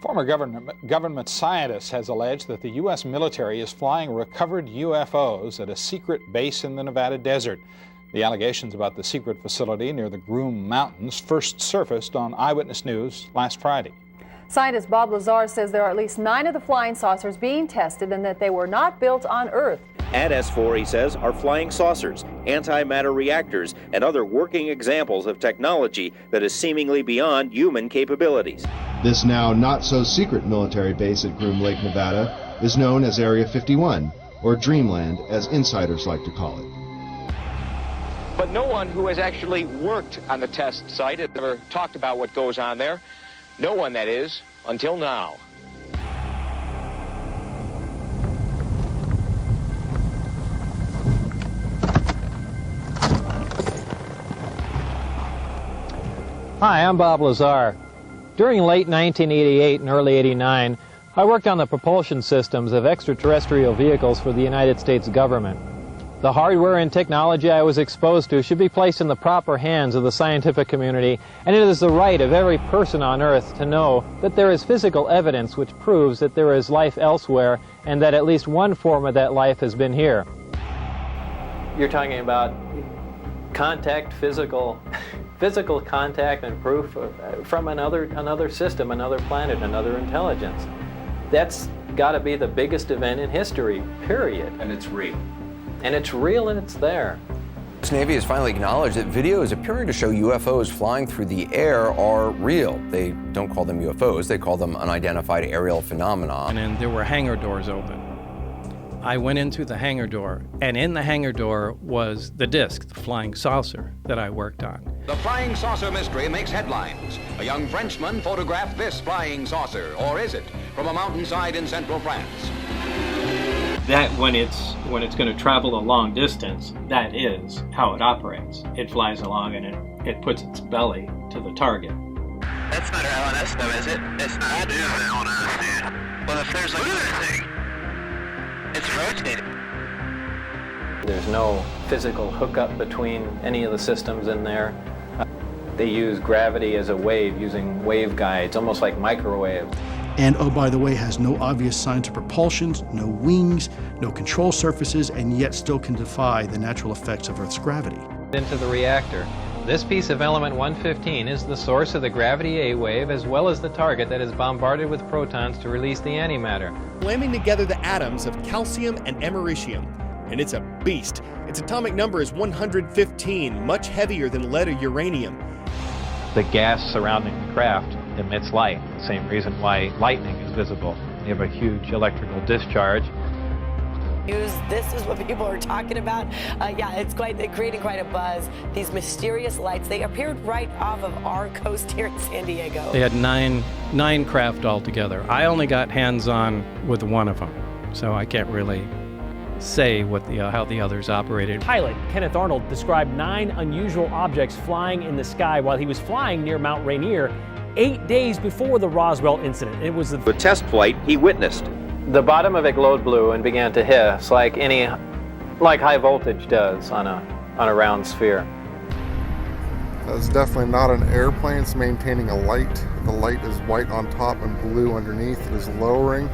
Former government scientist has alleged that the U.S. military is flying recovered UFOs at a secret base in the Nevada desert. The allegations about the secret facility near the Groom Mountains first surfaced on Eyewitness News last Friday. Scientist Bob Lazar says there are at least 9 of the flying saucers being tested and that they were not built on Earth. At S4, he says, are flying saucers, antimatter reactors, and other working examples of technology that is seemingly beyond human capabilities. This now not-so-secret military base at Groom Lake, Nevada, is known as Area 51, or Dreamland, as insiders like to call it. But no one who has actually worked on the test site has ever talked about what goes on there. No one, that is, until now. Hi, I'm Bob Lazar. During late 1988 and early 89, I worked on the propulsion systems of extraterrestrial vehicles for the United States government. The hardware and technology I was exposed to should be placed in the proper hands of the scientific community, and it is the right of every person on Earth to know that there is physical evidence which proves that there is life elsewhere and that at least one form of that life has been here. You're talking about contact, physical contact and proof from another system, another planet, another intelligence. That's got to be the biggest event in history, period. And it's real. And it's real and it's there. The Navy has finally acknowledged that videos appearing to show UFOs flying through the air are real. They don't call them UFOs, they call them unidentified aerial phenomena. And then there were hangar doors open. I went into the hangar door, and in the hangar door was the disc, the flying saucer that I worked on. The flying saucer mystery makes headlines. A young Frenchman photographed this flying saucer, or is it, from a mountainside in central France. That when it's going to travel a long distance, that is how it operates. It flies along and it puts its belly to the target. That's not our LNS though, is it? It's not. That is LNS, dude. Well, if there's like anything, it's rotating. There's no physical hookup between any of the systems in there. They use gravity as a wave, using waveguides, almost like microwaves. And, oh, by the way, has no obvious signs of propulsion, no wings, no control surfaces, and yet still can defy the natural effects of Earth's gravity. Into the reactor. This piece of element 115 is the source of the gravity A wave, as well as the target that is bombarded with protons to release the antimatter. Slamming together the atoms of calcium and americium. And it's a beast. Its atomic number is 115, much heavier than lead or uranium. The gas surrounding the craft emits light, the same reason why lightning is visible. You have a huge electrical discharge. This is what people are talking about. Yeah, it's creating quite a buzz. These mysterious lights, they appeared right off of our coast here in San Diego. They had nine craft altogether. I only got hands-on with one of them, so I can't really say how the others operated. Pilot Kenneth Arnold described 9 unusual objects flying in the sky while he was flying near Mount Rainier 8 days before the Roswell incident. It was the test flight he witnessed. The bottom of it glowed blue and began to hiss like high voltage does on a round sphere. That's definitely not an airplane. It's maintaining a light. The light is white on top and blue underneath. It is lowering.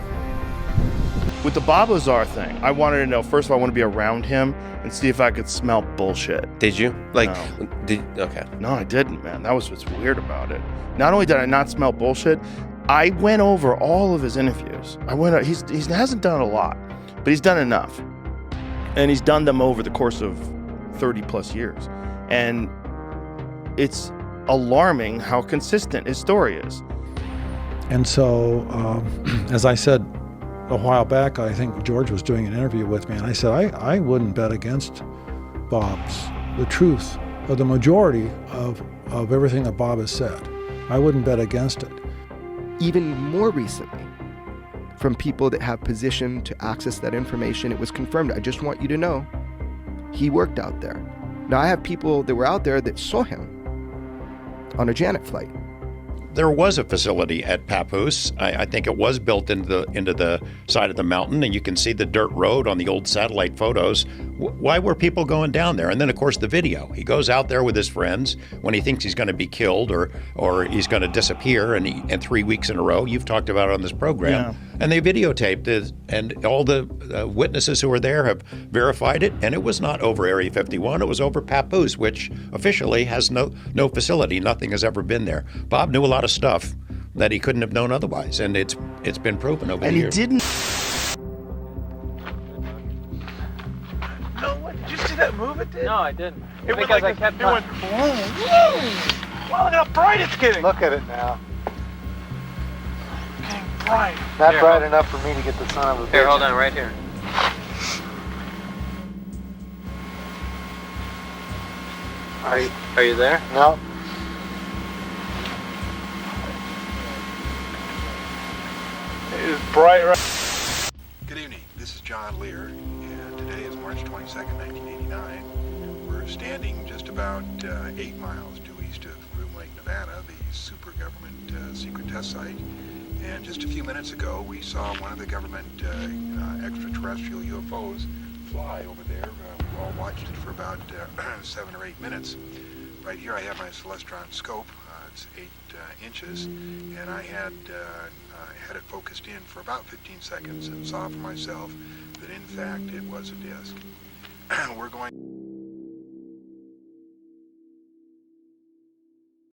With the Bob Lazar thing, I wanted to know, first of all, I want to be around him and see if I could smell bullshit. Did you? Okay. No, I didn't, man. That was what's weird about it. Not only did I not smell bullshit, I went over all of his interviews. He hasn't done a lot, but he's done enough. And he's done them over the course of 30 plus years. And it's alarming how consistent his story is. And so, as I said a while back, I think George was doing an interview with me, and I said, I wouldn't bet against the truth of the majority of everything that Bob has said. I wouldn't bet against it. Even more recently, from people that have position to access that information, it was confirmed. I just want you to know, he worked out there. Now, I have people that were out there that saw him on a Janet flight. There was a facility at Papoose. I think it was built into the side of the mountain, and you can see the dirt road on the old satellite photos Why were people going down there? And then, of course, the video. He goes out there with his friends when he thinks he's going to be killed or he's going to disappear, and 3 weeks in a row, you've talked about it on this program, Yeah. and they videotaped it, and all the witnesses who were there have verified it, and it was not over Area 51, it was over Papoose, which officially has no facility. Nothing has ever been there. Bob knew a lot of stuff that he couldn't have known otherwise, and it's been proven over the years. And he didn't. No, what? Did you see that move it did? No, I didn't. It went Because like I kept it went boom, boom. Wow, look how bright it's getting. Look at it now. Getting bright. Not bright enough for me to get the son of a bitch. Here, hold on, right here. Are you there? No. It is bright right. Good evening, this is John Lear, and today is March 22nd, 1989. We're standing just about 8 miles due east of Groom Lake, Nevada, the super government secret test site. And just a few minutes ago, we saw one of the government extraterrestrial UFOs fly over there. We all watched it for about 7 or 8 minutes. Right here I have my Celestron scope. It's 8 inches, and I had it focused in for about 15 seconds and saw for myself that in fact it was a disc. We're going